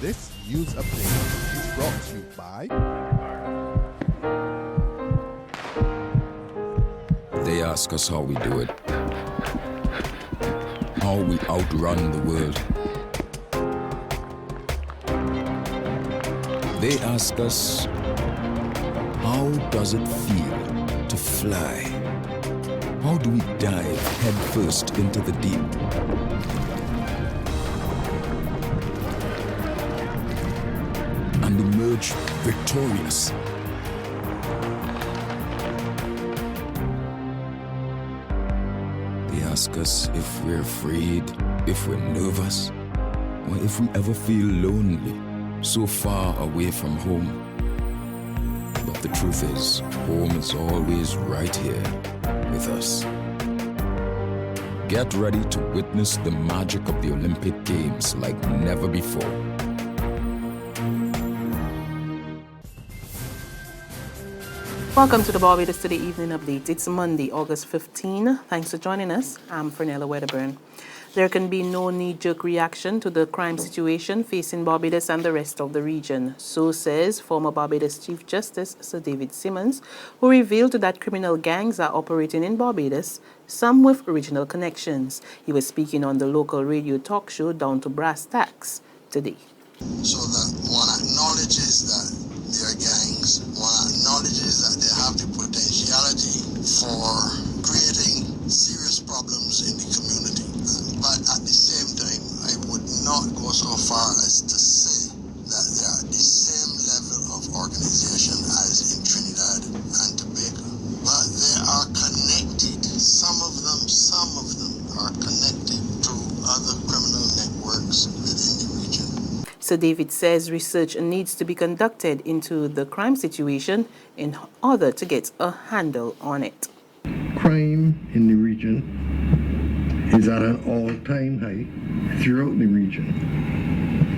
This news update is brought to you by... They ask us how we do it, how we outrun the world. They ask us, how does it feel to fly? How do we dive headfirst into the deep? And emerge victorious. They ask us if we're afraid, if we're nervous, or if we ever feel lonely, so far away from home. But the truth is, home is always right here with us. Get ready to witness the magic of the Olympic Games like never before. Welcome to the Barbados Today Evening Update. It's Monday, August 15. Thanks for joining us. I'm Fernella Wedderburn. There can be no knee-jerk reaction to the crime situation facing Barbados and the rest of the region. So says former Barbados Chief Justice Sir David Simmons, who revealed that criminal gangs are operating in Barbados, some with original connections. He was speaking on the local radio talk show Down to Brass Tacks today. So that one acknowledges that there are gangs, one acknowledges that they have the potentiality for creating serious problems in the community. But at the same time, I would not go so far as to say that they are the same level of organization as in Trinidad and Tobago. But they are connected. Some of them are connected to other criminal networks within the region. Sir David says research needs to be conducted into the crime situation in order to get a handle on it. Crime in the region is at an all-time high throughout the region.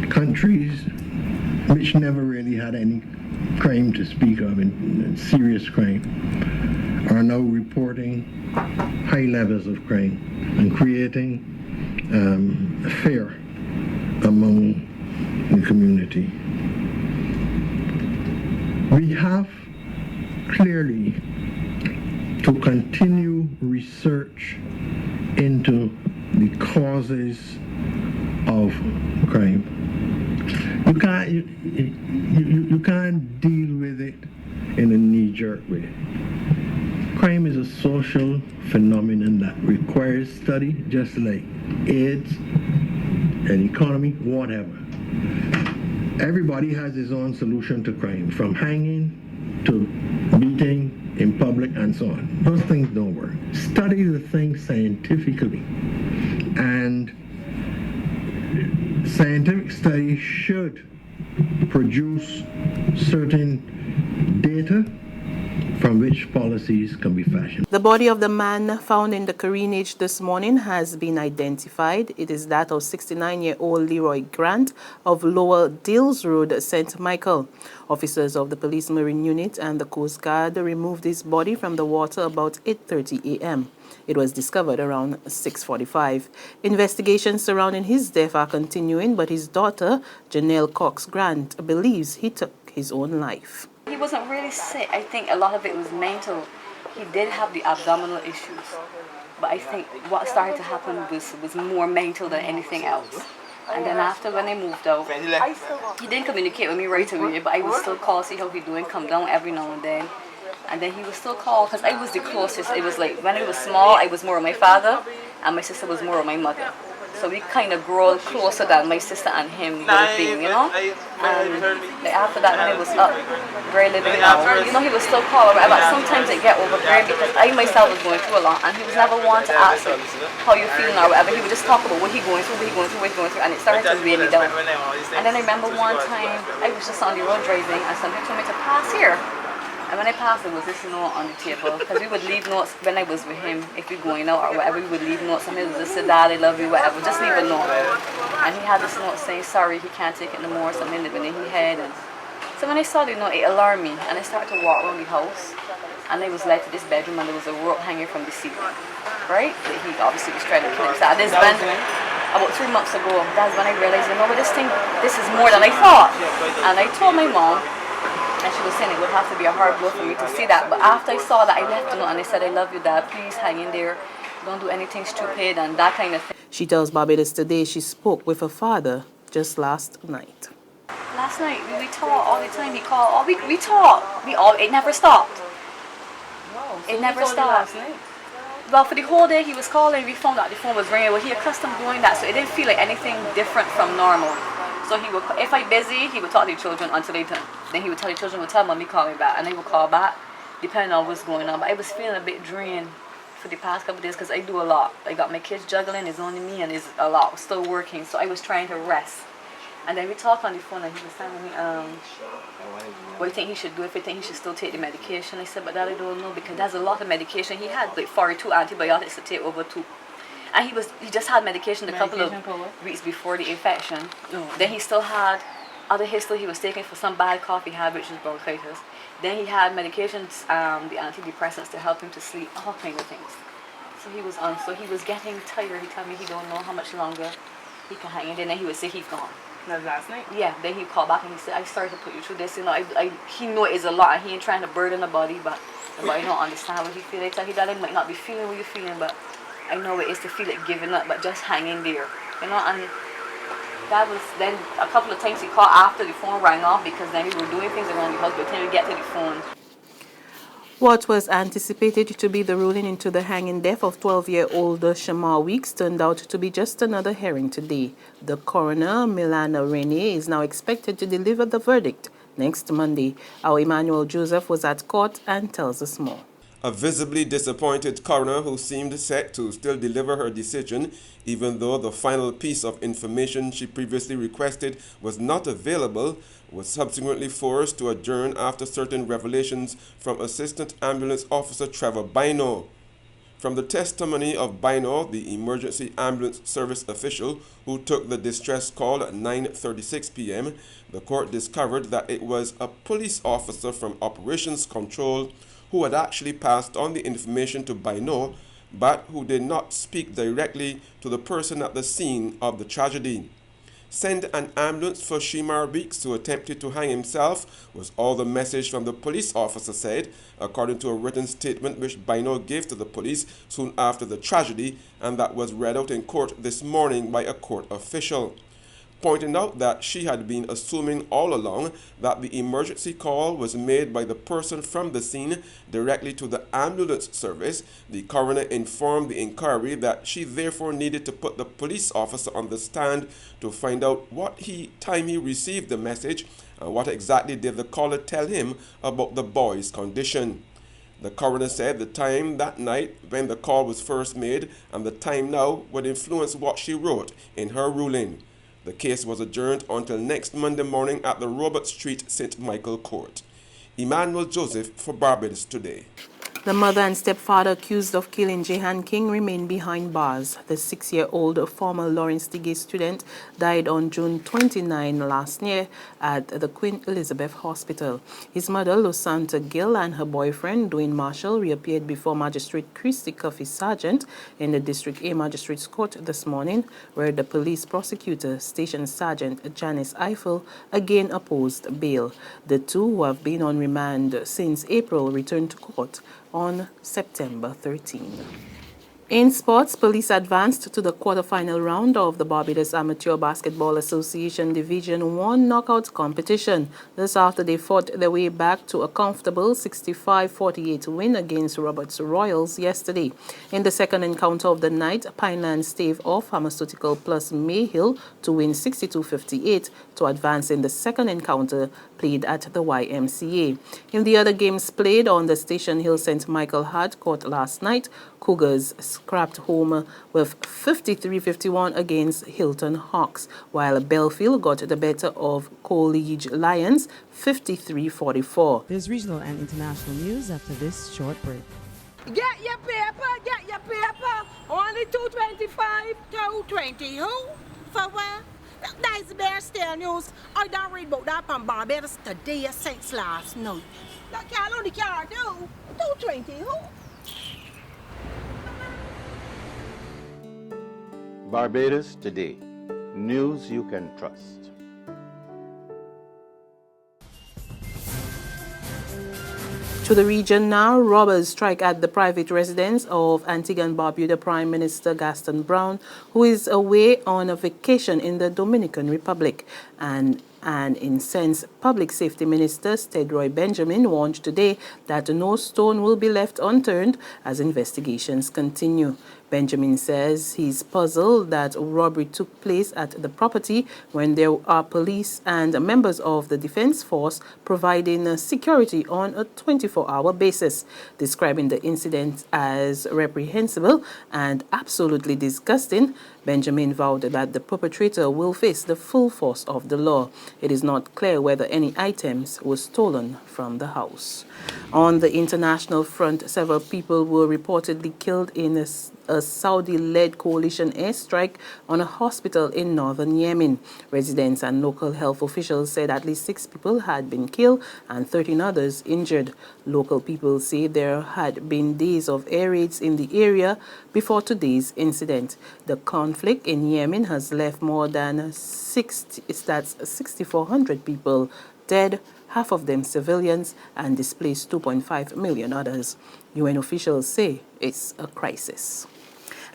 Countries which never really had any crime to speak of, in serious crime, are now reporting high levels of crime and creating fear among the community. We have clearly to continue research into the causes of crime. You can't deal with it in a knee-jerk way. Crime is a social phenomenon that requires study, just like AIDS, an economy, whatever. Everybody has his own solution to crime, from hanging to beating in public and so on. Those things don't work. Study the thing scientifically, and scientific study should produce certain data from which policies can be fashioned. The body of the man found in the Careenage this morning has been identified. It is that of 69-year-old Leroy Grant of Lower Dales Road, St. Michael. Officers of the Police Marine Unit and the Coast Guard removed his body from the water about 8:30 a.m. It was discovered around 6:45. Investigations surrounding his death are continuing, but his daughter, Janelle Cox Grant, believes he took his own life. He wasn't really sick. I think a lot of it was mental. He did have the abdominal issues, but I think what started to happen was more mental than anything else. And then after, when I moved out, he didn't communicate with me right away, but I would still call, see how he doing, come down every now and then. And then he would still call, because I was the closest. It was like, when I was small, I was more of my father, and my sister was more of my mother. So we kind of grew closer than my sister and him would have been, you know? And like after that, when I was up, very living now, you know, he was still call or whatever. Sometimes it get overbearing because I myself was going through a lot, and he was never one to ask me how you feeling or whatever. He would just talk about what he going through, and it started to weigh me down. And then I remember one time, I was just on the road driving, and somebody told me to pass here. And when I passed, there was this note on the table, because we would leave notes when I was with him. If we're going out or whatever, we would leave notes. Somebody would just say, "Dad, I love you," whatever. Just leave a note. And he had this note saying, "Sorry, he can't take it no more." Something living in his head. And so when I saw the note, it alarmed me, and I started to walk around the house. And I was led to this bedroom, and there was a rope hanging from the ceiling, right? That he obviously was trying to kill himself. This Benjamin. about 3 months ago, that's when I realized, this is more than I thought. And I told my mom, and she was saying it would have to be a hard blow for me to see that. But after I saw that, I left a note and I said, I love you, Dad. Please hang in there. Don't do anything stupid and that kind of thing. She tells Barbados Today she spoke with her father just last night. Last night, we talked all the time. He called. We talked. It never stopped. Wow, so it never stopped. Well, for the whole day he was calling. We found out the phone was ringing. Well, he accustomed doing that, so it didn't feel like anything different from normal. So he would, if I'm busy, he would talk to the children until they turn. Then he would tell the children, "Well, tell mommy call me back," and they would call back, depending on what's going on. But I was feeling a bit drained for the past couple of days because I do a lot. I got my kids juggling. It's only me, and it's a lot. Still working, so I was trying to rest. And then we talked on the phone, and he was telling me, what do you think he should do? If you think he should still take the medication? I said, but Dad, I don't know, because there's a lot of medication. He had like 42 antibiotics to take over 2. And he just had medication a couple of weeks before the infection. Then he still had other history he was taking for some bad cough he had, which is bronchitis. Then he had medications, the antidepressants to help him to sleep, all kinds of things. So he was on. So he was getting tired. He told me he don't know how much longer he can hang in there. And then he would say he's gone. That was last night? Yeah. Then he called back and he said, I started to put you through this. You know, he know it's a lot, and he ain't trying to burden the body, but the body don't understand what he feels. I tell you that I might not be feeling what you're feeling, but I know it is to feel like giving up, but just hang in there. You know, and that was then a couple of times he called after the phone rang off, because then we were doing things around the house, but then we get to the phone. What was anticipated to be the ruling into the hanging death of 12-year-old Shamar Weeks turned out to be just another hearing today. The coroner, Milana Rene, is now expected to deliver the verdict next Monday. Our Emmanuel Joseph was at court and tells us more. A visibly disappointed coroner who seemed set to still deliver her decision, even though the final piece of information she previously requested was not available, was subsequently forced to adjourn after certain revelations from Assistant Ambulance Officer Trevor Bino. From the testimony of Bino, the emergency ambulance service official who took the distress call at 9:36 p.m., the court discovered that it was a police officer from Operations Control who had actually passed on the information to Bino, but who did not speak directly to the person at the scene of the tragedy. Send an ambulance for Shamar Weeks, who attempted to hang himself, was all the message from the police officer said, according to a written statement which Bino gave to the police soon after the tragedy, and that was read out in court this morning by a court official, pointing out that she had been assuming all along that the emergency call was made by the person from the scene directly to the ambulance service. The coroner informed the inquiry that she therefore needed to put the police officer on the stand to find out what time he received the message and what exactly did the caller tell him about the boy's condition. The coroner said the time that night when the call was first made and the time now would influence what she wrote in her ruling. The case was adjourned until next Monday morning at the Robert Street St. Michael Court. Emmanuel Joseph for Barbados Today. The mother and stepfather accused of killing Jahan King remain behind bars. The 6-year-old former Lawrence Tigay student died on June 29 last year at the Queen Elizabeth Hospital. His mother, Lusanta Gill, and her boyfriend, Dwayne Marshall, reappeared before Magistrate Christy Cuffy Sargent in the District A Magistrates Court this morning, where the police prosecutor, Station Sergeant Janice Eiffel, again opposed bail. The two, who have been on remand since April, returned to court on September 13. In sports, police advanced to the quarterfinal round of the Barbados Amateur Basketball Association Division 1 knockout competition. This after they fought their way back to a comfortable 65-48 win against Roberts Royals yesterday. In the second encounter of the night, Pineland stave off Pharmaceutical plus Mayhill to win 62-58 to advance in the second encounter played at the YMCA. In the other games played on the Station Hill St. Michael Hard Court last night, Cougars scrapped home with 53-51 against Hilton Hawks, while Belfield got the better of Careenage Lions 53-44. There's regional and international news after this short break. Get your paper. Only $2.25, $2.20. Who? For what? That's the Bear Stale News. I don't read about that on Barbados Today since last night. That can't only care do. $2.20. Who? Barbados Today, news you can trust. To the region now, robbers strike at the private residence of Antigua and Barbuda Prime Minister Gaston Brown, who is away on a vacation in the Dominican Republic. And an incensed Public Safety Minister, Stedroy Benjamin, warned today that no stone will be left unturned as investigations continue. Benjamin says he's puzzled that robbery took place at the property when there are police and members of the defense force providing security on a 24-hour basis. Describing the incident as reprehensible and absolutely disgusting, Benjamin vowed that the perpetrator will face the full force of the law. It is not clear whether any items were stolen from the house. On the international front, several people were reportedly killed in a Saudi-led coalition airstrike on a hospital in northern Yemen. Residents and local health officials said at least 6 people had been killed and 13 others injured. Local people say there had been days of air raids in the area before today's incident. The conflict in Yemen has left more than 6,400 people dead, half of them civilians, and displaced 2.5 million others. UN officials say it's a crisis.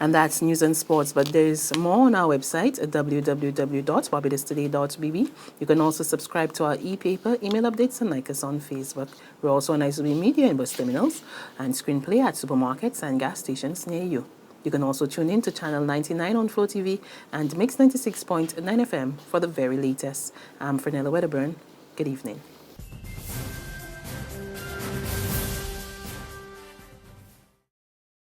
And that's news and sports, but there's more on our website at www.barbadostoday.bb. You can also subscribe to our e-paper, email updates, and like us on Facebook. We're also on ISOB Media in bus terminals and screenplay at supermarkets and gas stations near you. You can also tune in to Channel 99 on Flow TV and Mix 96.9 FM for the very latest. I'm Fernella Wedderburn. Good evening.